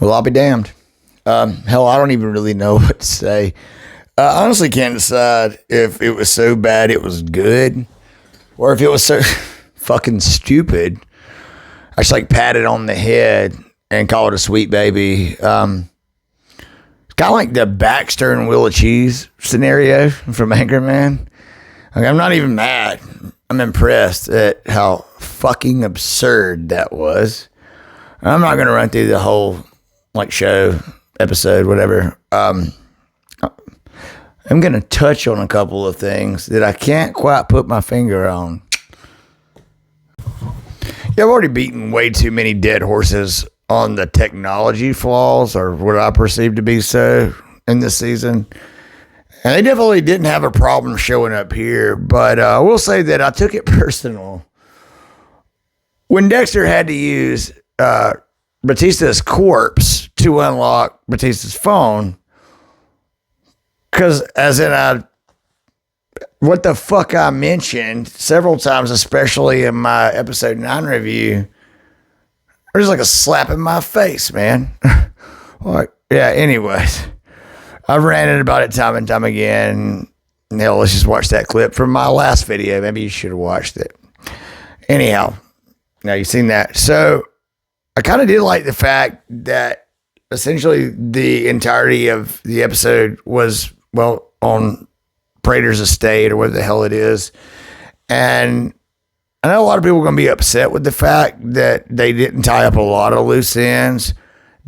Well, I'll be damned. Hell, I don't even really know what to say. I honestly can't decide if it was so bad it was good, or if it was so fucking stupid. I just like pat it on the head and call it a sweet baby. It's kind of like the Baxter and Wheel of Cheese scenario from Anchorman. Like, I'm not even mad. I'm impressed at how fucking absurd that was. I'm not going to run through the whole show, episode, whatever. I'm going to touch on a couple of things that I can't quite put my finger on. Yeah, I've already beaten way too many dead horses on the technology flaws, or what I perceive to be so, in this season. And they definitely didn't have a problem showing up here, but I will say that I took it personal when Dexter had to use Batista's corpse to unlock Batista's phone. Because as in what the fuck I mentioned several times, especially in my episode 9 review, there's like a slap in my face, man. Anyways, I've ranted about it time and time again. Hell, let's just watch that clip from my last video. Maybe you should have watched it. Anyhow, now you've seen that. So I kind of did like the fact that essentially the entirety of the episode was, on Prater's estate, or whatever the hell it is. And I know a lot of people are going to be upset with the fact that they didn't tie up a lot of loose ends.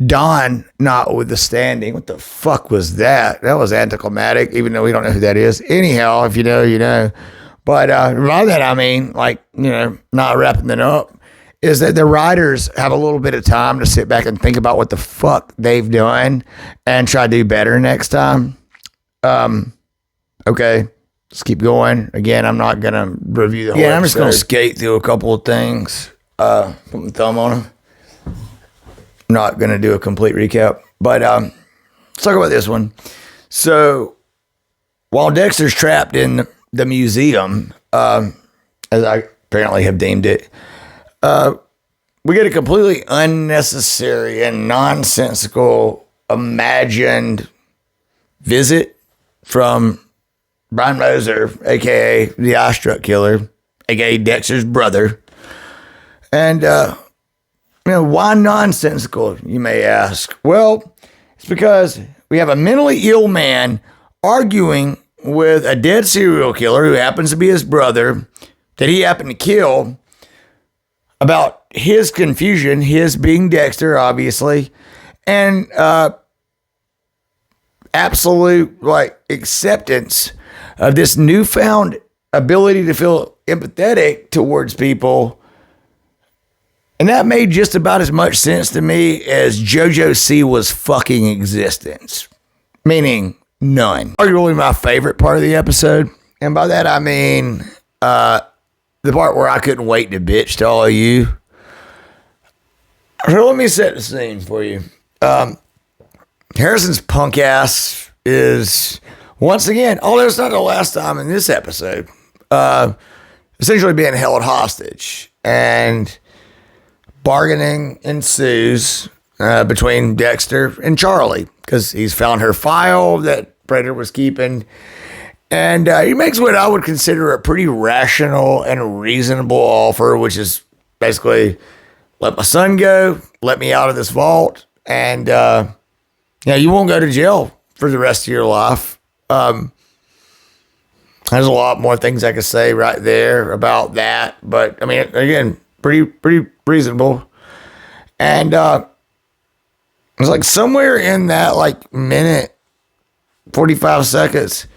Don notwithstanding. What the fuck was that? That was anticlimactic, even though we don't know who that is. Anyhow, if you know, you know. But by that I mean, not wrapping it up, is that the writers have a little bit of time to sit back and think about what the fuck they've done and try to do better next time. Okay, let's keep going. Again, I'm not going to review the whole episode. I'm just going to skate through a couple of things, put my thumb on them. Not going to do a complete recap, but let's talk about this one. So, while Dexter's trapped in the museum, as I apparently have deemed it, we get a completely unnecessary and nonsensical imagined visit from Brian Moser, a.k.a. the Eye Struck Killer, a.k.a. Dexter's brother. And, why nonsensical, you may ask? Well, it's because we have a mentally ill man arguing with a dead serial killer who happens to be his brother that he happened to kill about his confusion, his being Dexter, obviously, and absolute acceptance of this newfound ability to feel empathetic towards people. And that made just about as much sense to me as JoJo Siwa's fucking existence. Meaning none. Arguably my favorite part of the episode. And by that I mean the part where I couldn't wait to bitch to all of you. So let me set the scene for you. Harrison's punk ass is, once again, although it's not the last time in this episode, essentially being held hostage. And bargaining ensues between Dexter and Charlie, because he's found her file that Prater was keeping. And he makes what I would consider a pretty rational and reasonable offer, which is basically, let my son go, let me out of this vault, and you won't go to jail for the rest of your life. There's a lot more things I could say right there about that, but I mean, again, pretty reasonable. And it's like somewhere in that minute 45 seconds,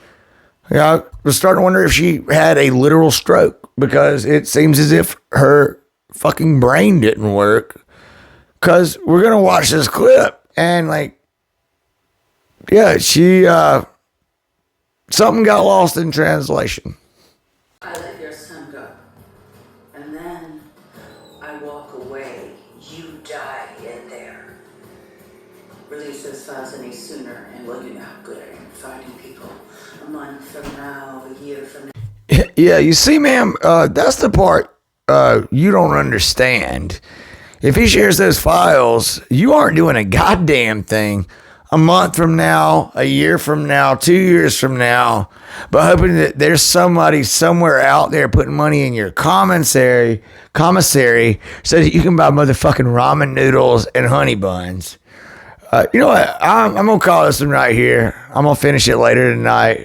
I was starting to wonder if she had a literal stroke, because it seems as if her fucking brain didn't work. Because we're gonna watch this clip and she something got lost in translation. I let your son go, and then I walk away. You die in there. Release those files any sooner, and we'll know how good I am at finding people. A month from now, a year from now. Yeah, you see, ma'am, that's the part you don't understand. If he shares those files, you aren't doing a goddamn thing a month from now, a year from now, 2 years from now, but hoping that there's somebody somewhere out there putting money in your commissary so that you can buy motherfucking ramen noodles and honey buns. You know what? I'm going to call this one right here. I'm going to finish it later tonight.